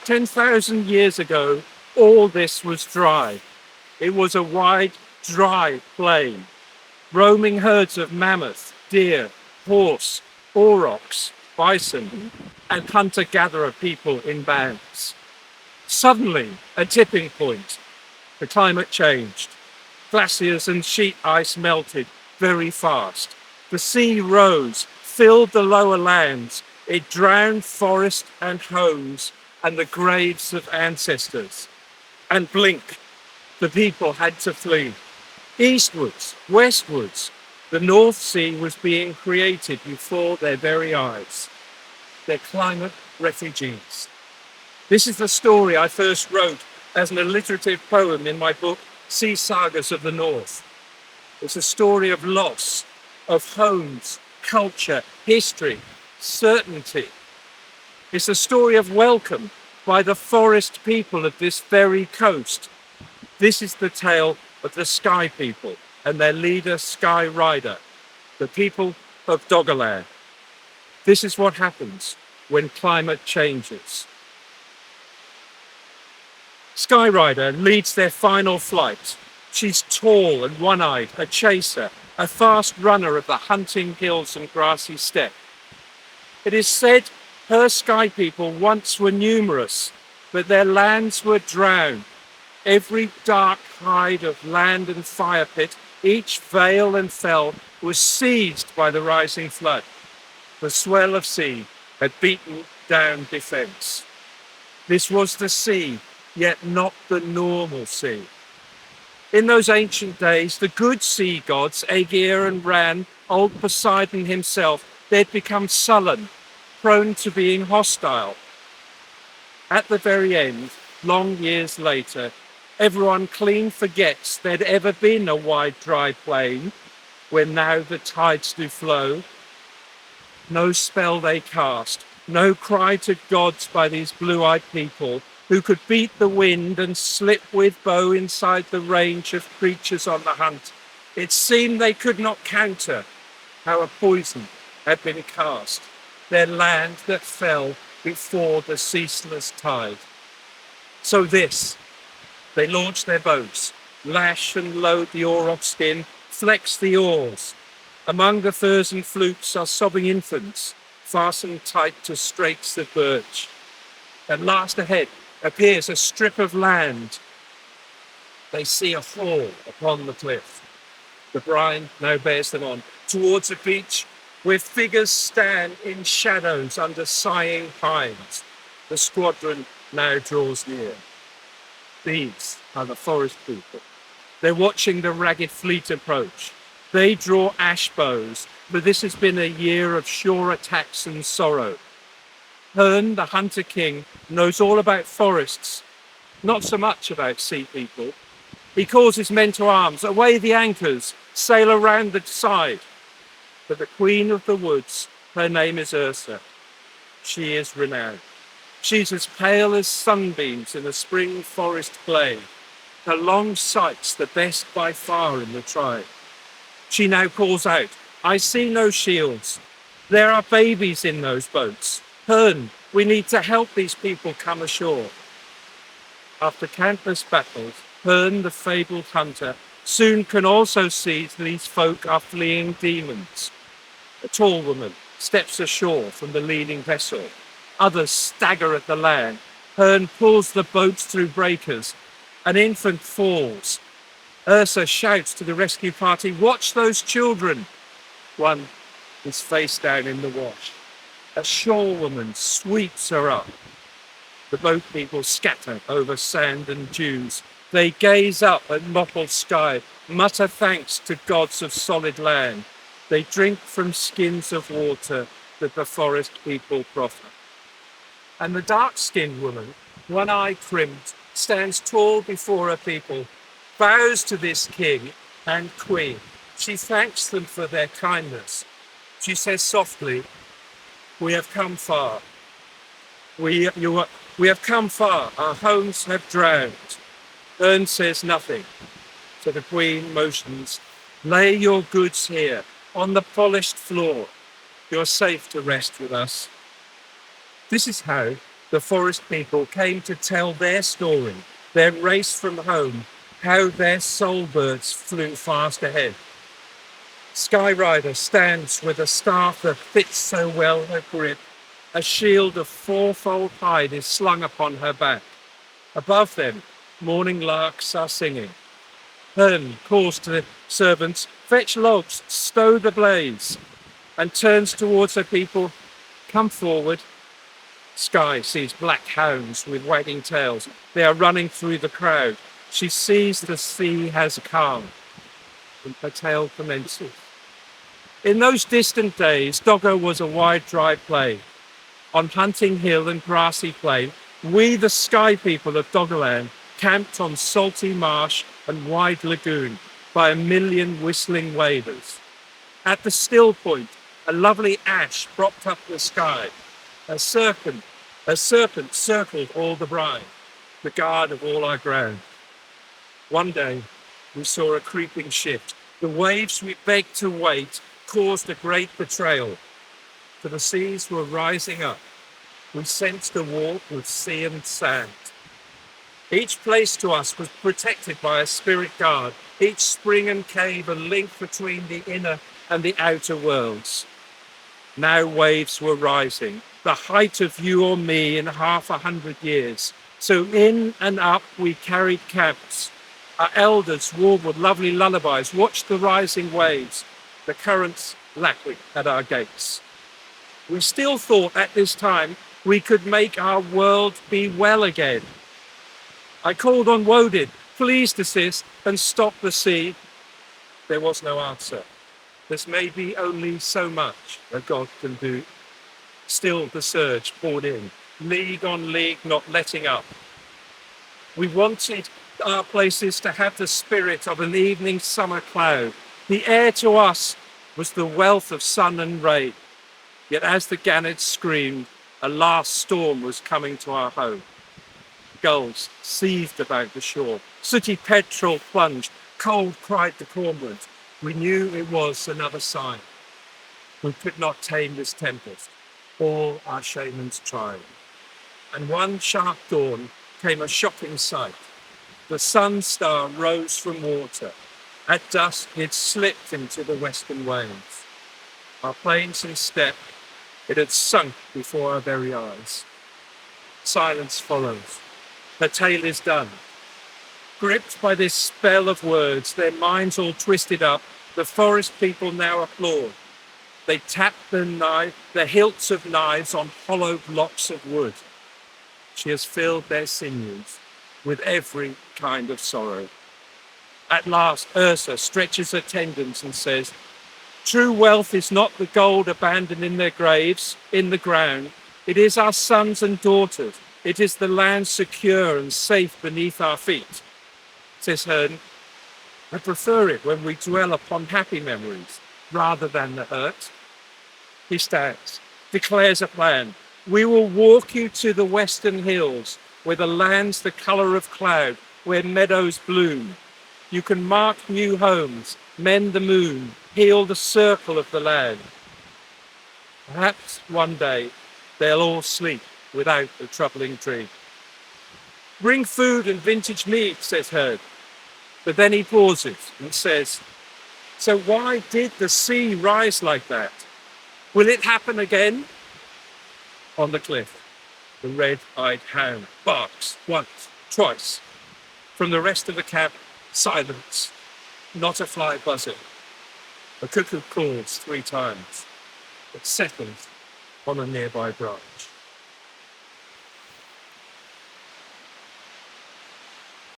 10,000 years ago, all this was dry. It was a wide, dry plain. Roaming herds of mammoth, deer, horse, aurochs, bison, and hunter-gatherer people in bands. Suddenly, a tipping point. The climate changed. Glaciers and sheet ice melted very fast. The sea rose, filled the lower lands. It drowned forest and homes and the graves of ancestors. And blink, the people had to flee. Eastwards, westwards, the North Sea was being created before their very eyes. They're climate refugees. This is the story I first wrote as an alliterative poem in my book, Sea Sagas of the North. It's a story of loss, of homes, culture, history, certainty. It's a story of welcome by the forest people of this very coast. This is the tale of the Sky people and their leader, Sky-Ryder, the people of Doggerland. This is what happens when climate changes. Sky-Ryder leads their final flight. She's tall and one-eyed, a chaser, a fast runner of the hunting hills and grassy steppe. It is said her sky people once were numerous, but their lands were drowned. Every dark hide of land and fire pit, each vale and fell, was seized by the rising flood. The swell of sea had beaten down defence. This was the sea, yet not the normal sea. In those ancient days, the good sea gods, Aegir and Ran, old Poseidon himself, they'd become sullen, prone to being hostile. At the very end, long years later, everyone clean forgets there'd ever been a wide dry plain, where now the tides do flow. No spell they cast, no cry to gods by these blue-eyed people, who could beat the wind and slip with bow inside the range of creatures on the hunt. It seemed they could not counter how a poison had been cast, their land that fell before the ceaseless tide. So they launch their boats, lash and load the auroch skin, flex the oars. Among the firs and flukes are sobbing infants, fastened tight to strakes of birch. At last ahead appears a strip of land. They see a hall upon the cliff. The brine now bears them on towards a beach where figures stand in shadows under sighing pines. The squadron now draws near. These are the forest people. They're watching the ragged fleet approach. They draw ash bows, but this has been a year of sure attacks and sorrow. Herne, the hunter king, knows all about forests, not so much about sea people. He calls his men to arms, away the anchors, sail around the side. But the queen of the woods, her name is Ursa. She is renowned. She's as pale as sunbeams in a spring forest glade. Her long sight's the best by far in the tribe. She now calls out, I see no shields. There are babies in those boats. Herne, we need to help these people come ashore. After countless battles, Herne, the fabled hunter, soon can also see these folk are fleeing demons. A tall woman steps ashore from the leading vessel. Others stagger at the land. Herne pulls the boats through breakers. An infant falls. Ursa shouts to the rescue party, watch those children. One is face down in the wash. A shorewoman sweeps her up. The boat people scatter over sand and dunes. They gaze up at mottled sky, mutter thanks to gods of solid land. They drink from skins of water that the forest people proffer. And the dark-skinned woman, one eye crimped, stands tall before her people, bows to this king and queen. She thanks them for their kindness. She says softly, we have come far. We have come far. Our homes have drowned. Herne says nothing. So the queen motions, lay your goods here on the polished floor. You're safe to rest with us. This is how The forest people came to tell their story, their race from home, how their soul birds flew fast ahead. Sky-Ryder stands with a staff that fits so well her grip. A shield of fourfold hide is slung upon her back. Above them, morning larks are singing. Herne calls to the servants, "Fetch logs, stow the blaze," and turns towards her people, "Come forward." Sky sees black hounds with wagging tails. They are running through the crowd. She sees the sea has calmed, and her tale commences. In those distant days, Dogger was a wide, dry plain. On hunting hill and grassy plain, we, the sky people of Doggerland, camped on salty marsh and wide lagoon by a million whistling waders. At the still point, a lovely ash propped up the sky. A serpent circled all the brine, the guard of all our ground. One day, we saw a creeping shift. The waves we begged to wait caused a great betrayal, for the seas were rising up. We sensed a walk with sea and sand. Each place to us was protected by a spirit guard, each spring and cave a link between the inner and the outer worlds. Now waves were rising, the height of you or me in 100 years. So in and up we carried camps. Our elders warbled lovely lullabies, watched the rising waves, the currents lapping at our gates. We still thought at this time we could make our world be well again. I called on Woden, please desist and stop the sea. There was no answer. There's maybe only so much that God can do. Still the surge poured in, league on league, not letting up. We wanted our places to have the spirit of an evening summer cloud. The air to us was the wealth of sun and rain. Yet as the gannets screamed, a last storm was coming to our home. Gulls seethed about the shore. Sooty petrel plunged. Cold cried the cormorant. We knew it was another sign. We could not tame this tempest. All our shamans tried. And one sharp dawn came a shocking sight. The sun star rose from water. At dusk it slipped into the western waves. Our plains and steppe, it had sunk before our very eyes. Silence follows. Her tale is done. Gripped by this spell of words, their minds all twisted up, the forest people now applaud. They tap the hilts of knives on hollow blocks of wood. She has filled their sinews with every kind of sorrow. At last, Ursa stretches her tendons and says, "True wealth is not the gold abandoned in their graves, in the ground. It is our sons and daughters. It is the land secure and safe beneath our feet." Says Herne, "I prefer it when we dwell upon happy memories rather than the hurt." He stands, declares a plan. "We will walk you to the western hills, where the land's the colour of cloud, where meadows bloom. You can mark new homes, mend the moon, heal the circle of the land. Perhaps one day they'll all sleep without the troubling dream." "Bring food and vintage mead," says Herne. But then he pauses and says, "So why did the sea rise like that? Will it happen again?" On the cliff, the red-eyed hound barks once, twice. From the rest of the camp, silence, not a fly buzzing. The cuckoo calls 3 times, but settles on a nearby branch.